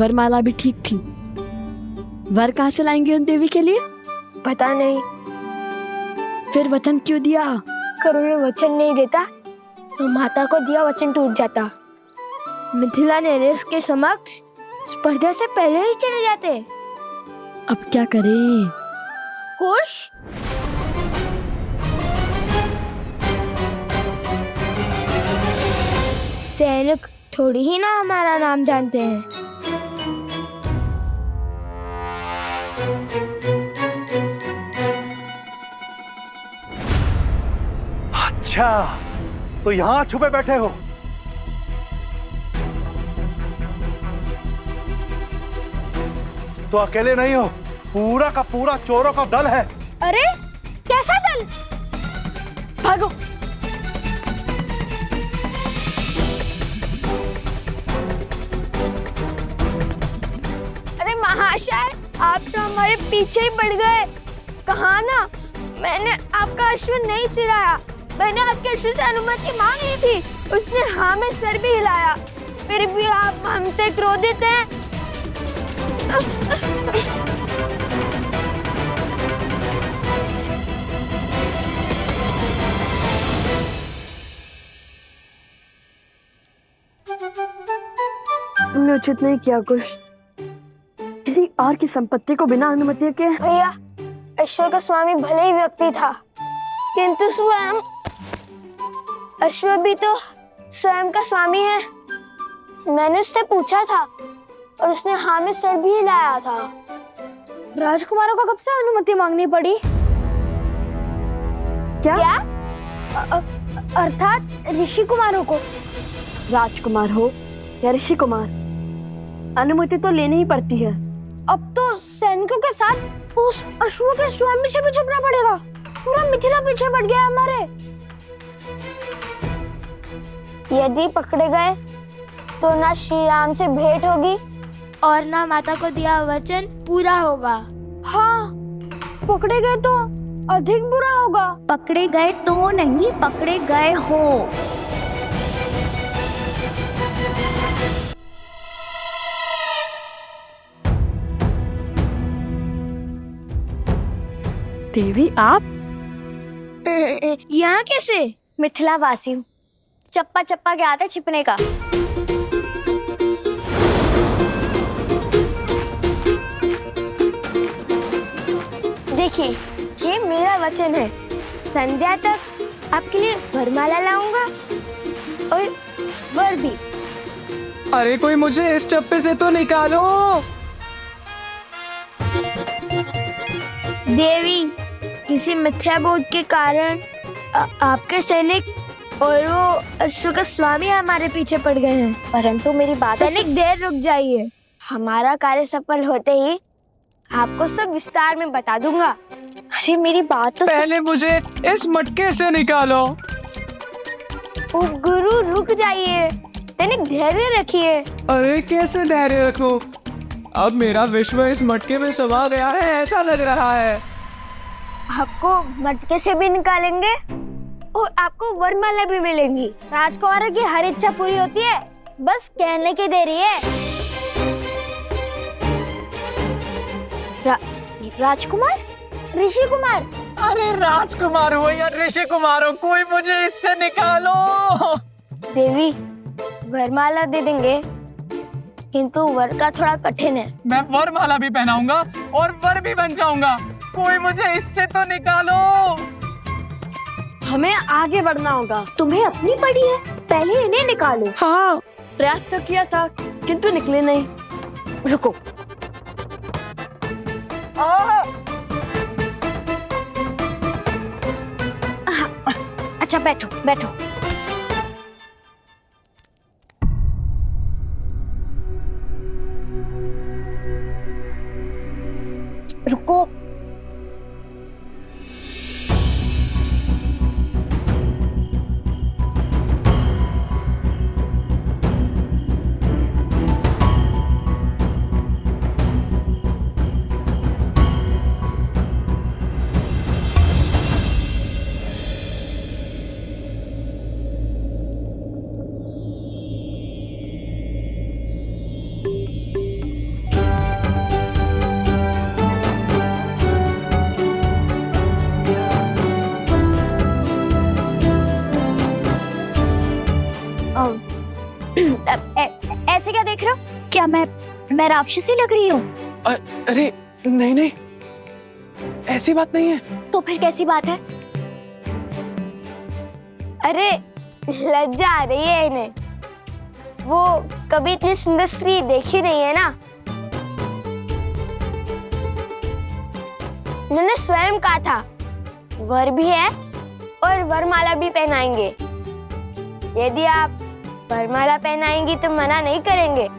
वरमाला भी ठीक थी। वर कहाँ से लाएंगे उन देवी के लिए? पता नहीं। फिर वचन क्यों दिया? करुण वचन नहीं देता तो माता को दिया वचन टूट जाता। मिथिला नरेश के समक्ष स्पर्धा से पहले ही चले जाते। अब क्या करें? कुश सैनिक थोड़ी ही ना हमारा नाम जानते हैं। अच्छा, तो यहाँ छुपे बैठे हो? तो अकेले नहीं हो, पूरा का पूरा चोरों का दल है। अरे कैसा दल? भागो। अरे महाशय, आप तो हमारे पीछे ही पड़ गए। कहा ना, मैंने आपका अश्व नहीं चुराया। मैंने आपके अश्व से अनुमति मांग ली थी। उसने हाँ में सर भी हिलाया। फिर भी आप हमसे क्रोधित हैं। तुमने उचित नहीं किया कुश। किसी और की संपत्ति को बिना अनुमति के। भैया, अश्व का स्वामी भले ही व्यक्ति था, किंतु स्वयं अश्व भी तो स्वयं का स्वामी है। मैंने उससे पूछा था और उसने हाँ में सर भी हिलाया था। राजकुमारों को कब से अनुमति मांगनी पड़ी? क्या? अर्थात ऋषि कुमारों को। राजकुमार हो या ऋषि कुमार, अनुमति तो लेनी ही पड़ती है। अब तो सैनिकों के साथ उस अश्व के स्वामी से भी छुपना पड़ेगा। पूरा मिथिला पीछे पड़ गया हमारे। यदि पकड़े गए तो ना श्री राम से भेंट होगी और ना माता को दिया वचन पूरा होगा। हाँ, पकड़े गए तो अधिक बुरा होगा। पकड़े गए तो नहीं, पकड़े गए हो। देवी आप यहाँ कैसे? मिथिला वासी हूँ, चप्पा चप्पा के आते छिपने का। देखिए, ये मेरा वचन है। संध्या तक आपके लिए वरमाला लाऊंगा और वर भी। अरे कोई मुझे इस चप्पे से तो निकालो। देवी, किसी मिथ्या बोध के कारण आपके सैनिक और वो अश्व का स्वामी हमारे पीछे पड़ गए हैं। परंतु मेरी बात सैनिक, देर रुक जाइए। हमारा कार्य सफल होते ही आपको सब विस्तार में बता दूंगा। अरे मेरी बात तो पहले मुझे इस मटके से निकालो। ओ गुरु, रुक जाइए। सैनिक, धैर्य रखिए। अरे कैसे धैर्य रखूं? अब मेरा विश्व इस मटके में समा गया है, ऐसा लग रहा है। आपको मटके से भी निकालेंगे और आपको वरमाला भी मिलेंगी। राजकुमार की हर इच्छा पूरी होती है, बस कहने की देरी है। राजकुमार? ऋषि कुमार? अरे राजकुमार हो या ऋषि कुमार हो, कोई मुझे इससे निकालो। देवी, वरमाला दे देंगे, किंतु वर का थोड़ा कठिन है। मैं वरमाला भी पहनाऊंगा और वर भी बन जाऊंगा। कोई मुझे इससे तो निकालो। हमें आगे बढ़ना होगा। तुम्हें अपनी पड़ी है, पहले इन्हें निकालो। हाँ, प्रयास तो किया था किंतु निकले नहीं। रुको। अच्छा बैठो बैठो। रुको। मैं राक्षसी लग रही हूँ? अरे नहीं नहीं, ऐसी बात नहीं है। तो फिर कैसी बात है? अरे लज्जा आ रही है इन्हें, वो कभी इतनी सुंदर स्त्री देखी नहीं है ना। उन्होंने स्वयं कहा था वर भी है और वरमाला भी पहनाएंगे। यदि आप वरमाला पहनाएंगी तो मना नहीं करेंगे,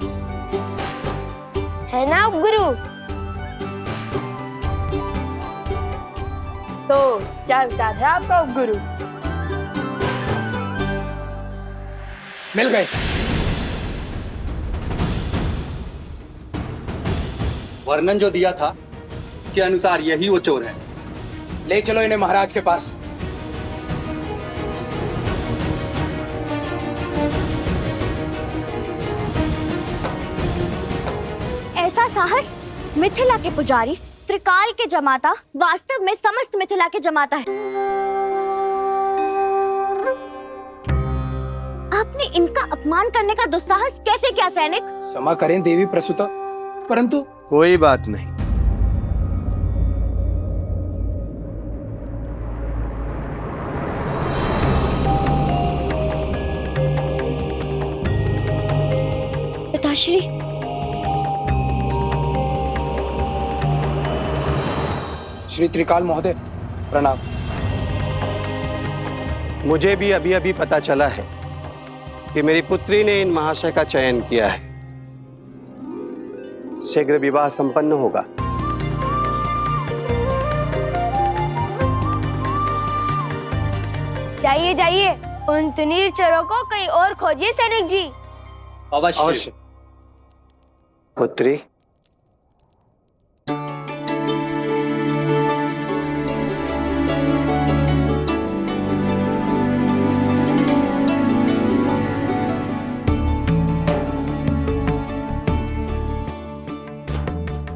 है ना उपगुरु? तो क्या विचार है आपका उपगुरु? मिल गए। वर्णन जो दिया था उसके अनुसार यही वो चोर है। ले चलो इन्हें महाराज के पास। ऐसा साहस मिथिला के पुजारी, त्रिकाल के जमाता, वास्तव में समस्त मिथिला के जमाता है। आपने इनका अपमान करने का दुस्साहस कैसे किया सैनिक? क्षमा करें देवी प्रसूता, परंतु कोई बात नहीं। पिताश्री, श्री त्रिकाल महोदय प्रणाम। मुझे भी अभी अभी पता चला है कि मेरी पुत्री ने इन महाशय का चयन किया है। शीघ्र विवाह संपन्न होगा। जाइए जाइए, उन तुनीर चोरों को कहीं और खोजिए सैनिक जी। अवश्य। पुत्री,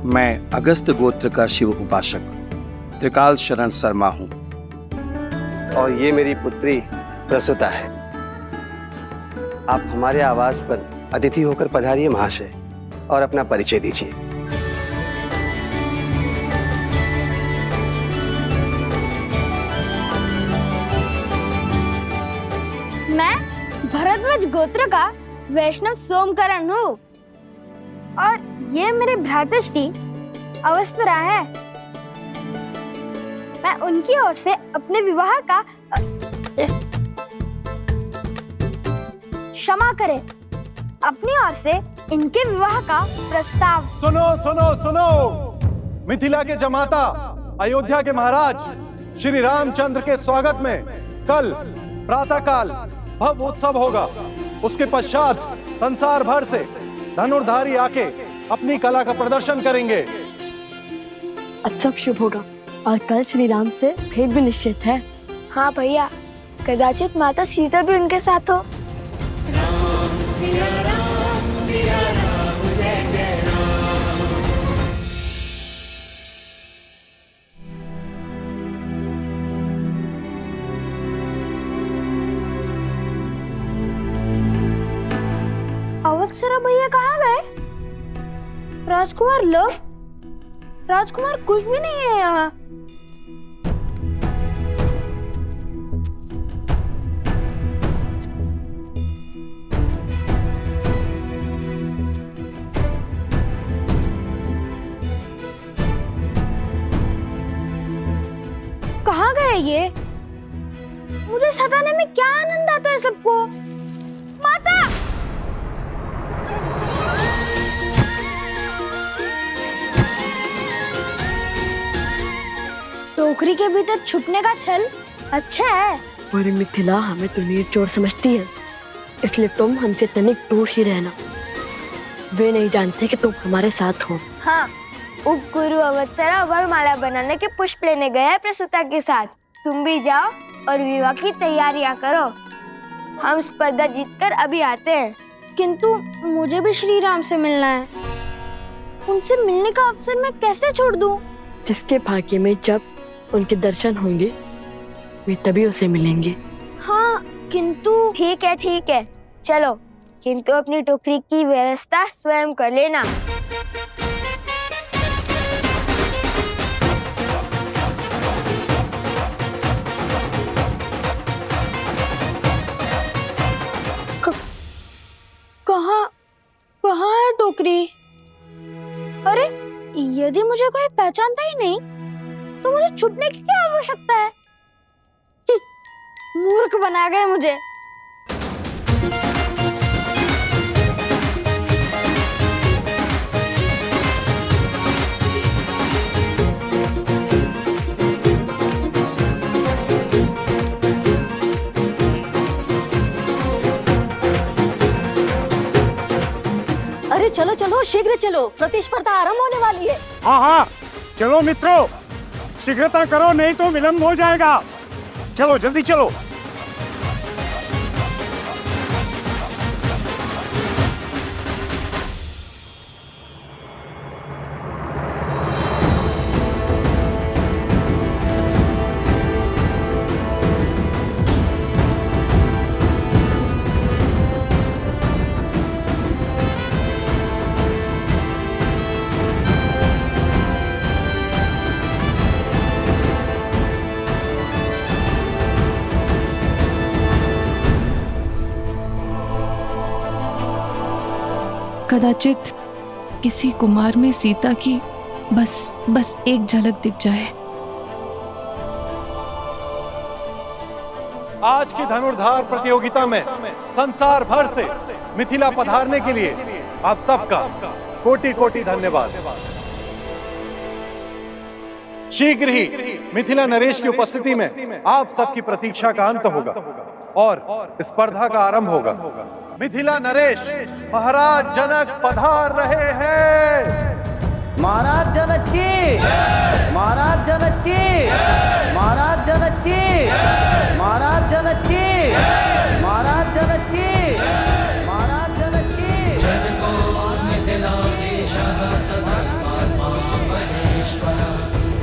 मैं अगस्त गोत्र का शिव उपासक त्रिकाल शरण शर्मा हूँ। और ये मेरी पुत्री प्रसूता है। आप हमारे आवास पर अतिथि होकर पधारिए महाशय, और अपना परिचय दीजिए। मैं भरद्वाज गोत्र का वैष्णव सोमकरण हूँ, और ये मेरे भ्रातृश्री अवस्त्रा है। मैं उनकी ओर से अपने विवाह का क्षमा करें, अपनी ओर से इनके विवाह का प्रस्ताव। सुनो सुनो सुनो, मिथिला के जमाता, अयोध्या के महाराज श्री रामचंद्र के स्वागत में कल प्रातःकाल भव्य उत्सव होगा। उसके पश्चात संसार भर से धनुर्धारी आके अपनी कला का प्रदर्शन करेंगे। अब सब शुभ होगा और कल श्री राम से भेंट भी निश्चित है। हाँ भैया, कदाचित माता सीता भी उनके साथ हो। अवत्सरा भैया कहाँ गए? राजकुमार लव, राजकुमार कुछ भी नहीं है यहाँ। कहाँ गए ये? मुझे सताने में क्या आनंद आता है सबको। माता! टोकरी के भीतर छुपने का छल अच्छा है। पूरी मिथिला हमें तुनीर चोर समझती है, इसलिए तुम हमसे तनिक दूर ही रहना। वे नहीं जानते कि तुम हमारे साथ हो। हाँ, उपगुरु अवत्सरा वरमाला बनाने के पुष्प लेने गए हैं प्रसूता के साथ। तुम भी जाओ और विवाह की तैयारियां करो। हम स्पर्धा जीतकर अभी आते हैं। किंतु मुझे भी श्री राम से मिलना है। उनसे मिलने का अवसर मैं कैसे छोड़ दूं? जिसके भाग्य में जब उनके दर्शन होंगे वे तभी उसे मिलेंगे। हाँ, किंतु ठीक है चलो, किंतु अपनी टोकरी की व्यवस्था स्वयं कर लेना। यदि मुझे कोई पहचानता ही नहीं तो मुझे छुपने की क्या आवश्यकता है? मूर्ख बना गए मुझे। अरे चलो चलो, शीघ्र चलो, प्रतिस्पर्धा आरंभ होने वाली है। हाँ हाँ, चलो मित्रों, शीघ्रता करो नहीं तो विलंब हो जाएगा। चलो जल्दी चलो। कदाचित किसी कुमार में सीता की बस एक झलक दिख जाए। आज की धनुर्धार प्रतियोगिता में संसार भर से मिथिला पधारने के लिए आप सबका कोटि कोटि धन्यवाद। शीघ्र ही मिथिला नरेश की उपस्थिति में आप सबकी प्रतीक्षा का अंत होगा और स्पर्धा का आरंभ होगा। मिथिला नरेश महाराज जनक पधार रहे हैं। महाराज जनक की, महाराज जनक की, महाराज जनक की, महाराज जनक की, महाराज जनक की, महाराज जनक की। जनको मिथिलादेशः सधर्मात्मा महेश्वरः,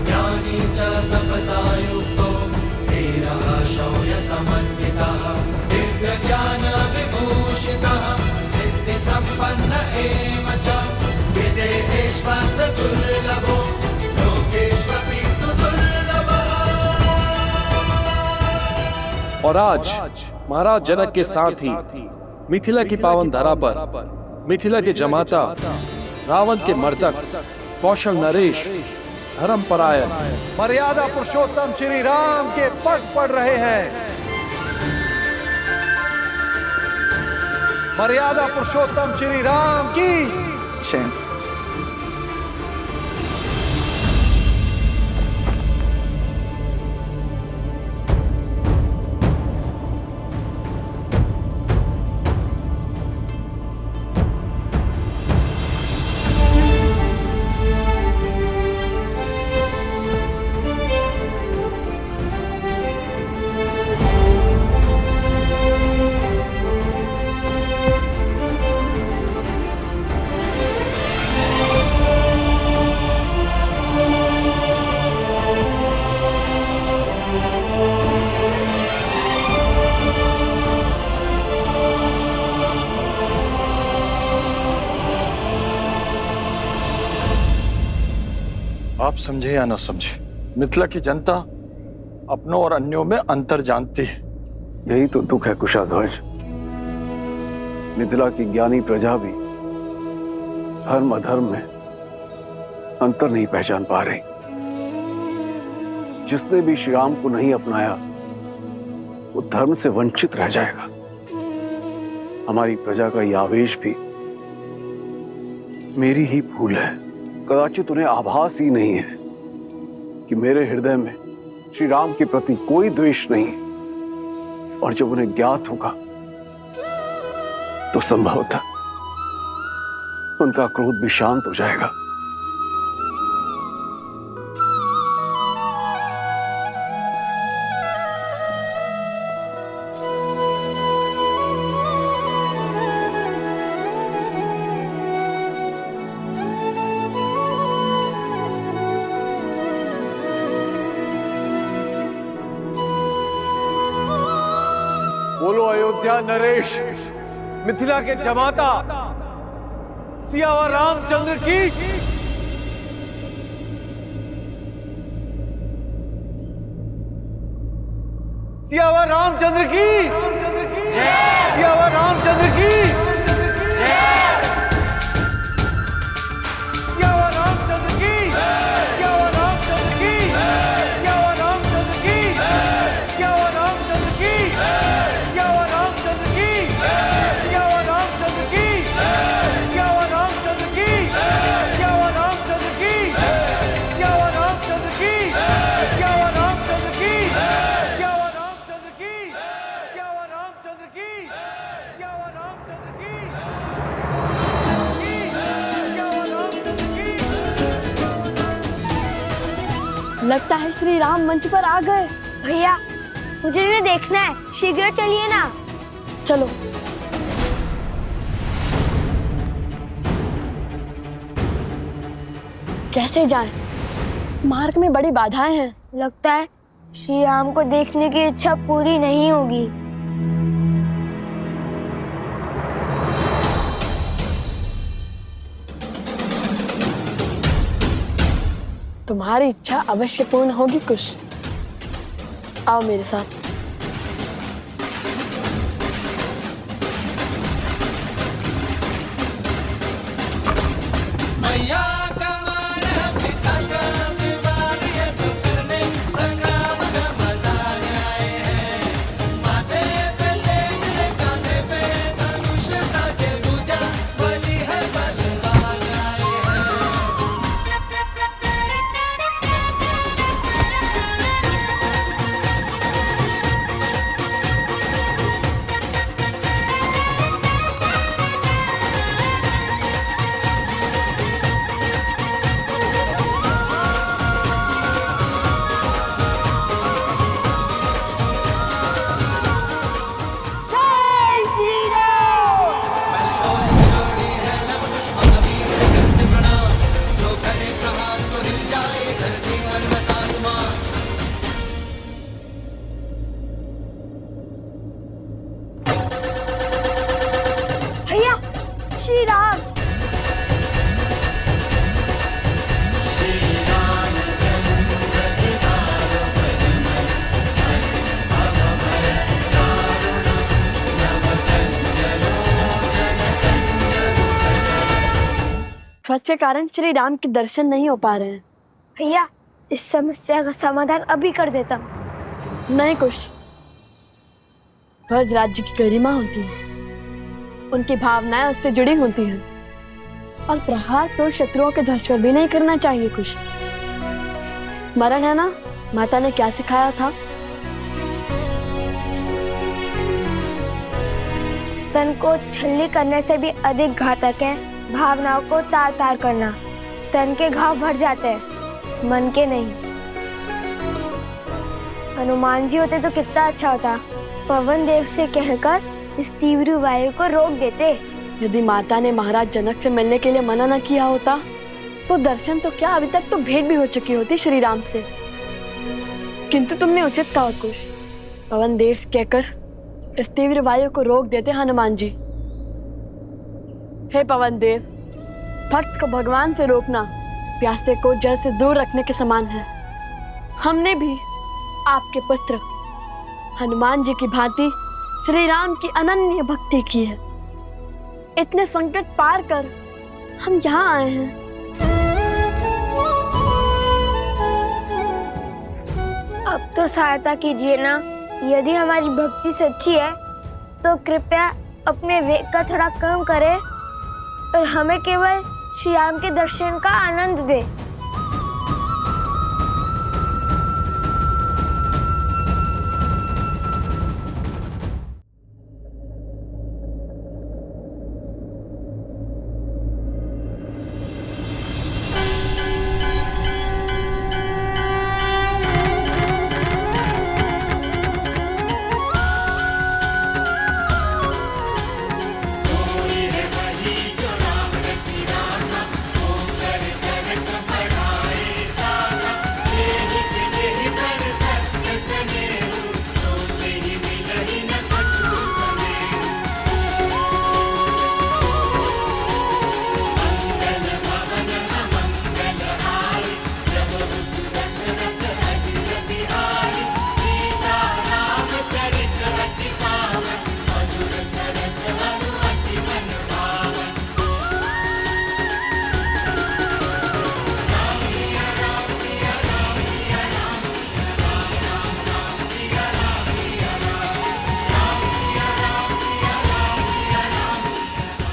ज्ञानी च तपसा युक्तो धीरः शौर्य समन्वितः, दिव्य ज्ञान विभूषितः, सिद्धि संपन्न एव च, विदेहेश्वर दुर्लभो लोकेश्वपि सुदुर्लभः। और आज महाराज जनक के साथ ही मिथिला की पावन धरा पर मिथिला के जमाता, रावण के मर्दक कौशल नरेश, धर्मपरायण, मर्यादा पुरुषोत्तम श्री राम के पग पड़ रहे हैं। मर्यादा पुरुषोत्तम श्री राम की शयन। आप समझे या न समझे, मिथिला की जनता अपनों और अन्यों में अंतर जानती है। यही तो दुख है कुशाध्वज। मिथिला की ज्ञानी प्रजा भी धर्म अधर्म में अंतर नहीं पहचान पा रही। जिसने भी श्री राम को नहीं अपनाया वो धर्म से वंचित रह जाएगा। हमारी प्रजा का यह आवेश भी मेरी ही भूल है। कदाचित उन्हें आभास ही नहीं है कि मेरे हृदय में श्री राम के प्रति कोई द्वेष नहीं है, और जब उन्हें ज्ञात होगा तो संभवतः उनका क्रोध भी शांत हो जाएगा। बोलो अयोध्या नरेश, मिथिला के जमाता सियावर रामचंद्र की। सियावर रामचंद्र की, सियावर रामचंद्र की, सियावर रामचंद्र की। लगता है श्री राम मंच पर आ गए। भैया मुझे इन्हें देखना है, शीघ्र चलिए ना। चलो। कैसे जाएं? मार्ग में बड़ी बाधाएं हैं। लगता है श्री राम को देखने की इच्छा पूरी नहीं होगी। तुम्हारी इच्छा अवश्य पूर्ण होगी कुश। आओ मेरे साथ। श्री राम। ध्वज के कारण श्री राम के दर्शन नहीं हो पा रहे हैं। भैया इस समस्या का समाधान अभी कर देता हूँ। नहीं कुश, ध्वज राज्य की गरिमा होती है, उनकी भावनाएं उससे जुड़ी होती हैं और प्रहार तो शत्रुओं के ध्वज पर भी नहीं करना चाहिए। कुश स्मरण है ना माता ने क्या सिखाया था? तन को छल्ली करने से भी अधिक घातक है भावनाओं को तार तार करना। तन के घाव भर जाते हैं, मन के नहीं। हनुमान जी होते तो कितना अच्छा होता, पवन देव से कहकर इस तीव्र वायु को रोक देते। यदि माता ने महाराज जनक से मिलने के लिए मना न किया होता तो दर्शन तो क्या, अभी तक तो भेंट भी हो चुकी होती श्री राम से। किंतु तुमने उचित कहा कुश, पवन देव से कहकर इस तीव्र वायु को रोक देते हनुमान जी। हे पवन देव, भक्त को भगवान से रोकना प्यासे को जल से दूर रखने के समान है। हमने भी आपके पुत्र हनुमान जी की भांति श्री राम की अनन्य भक्ति की है। इतने संकट पार कर हम यहाँ आए हैं। अब तो सहायता कीजिए ना। यदि हमारी भक्ति सच्ची है तो कृपया अपने वेग का थोड़ा कम करें और हमें केवल श्री राम के दर्शन का आनंद दे।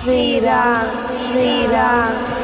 श्री राम श्री राम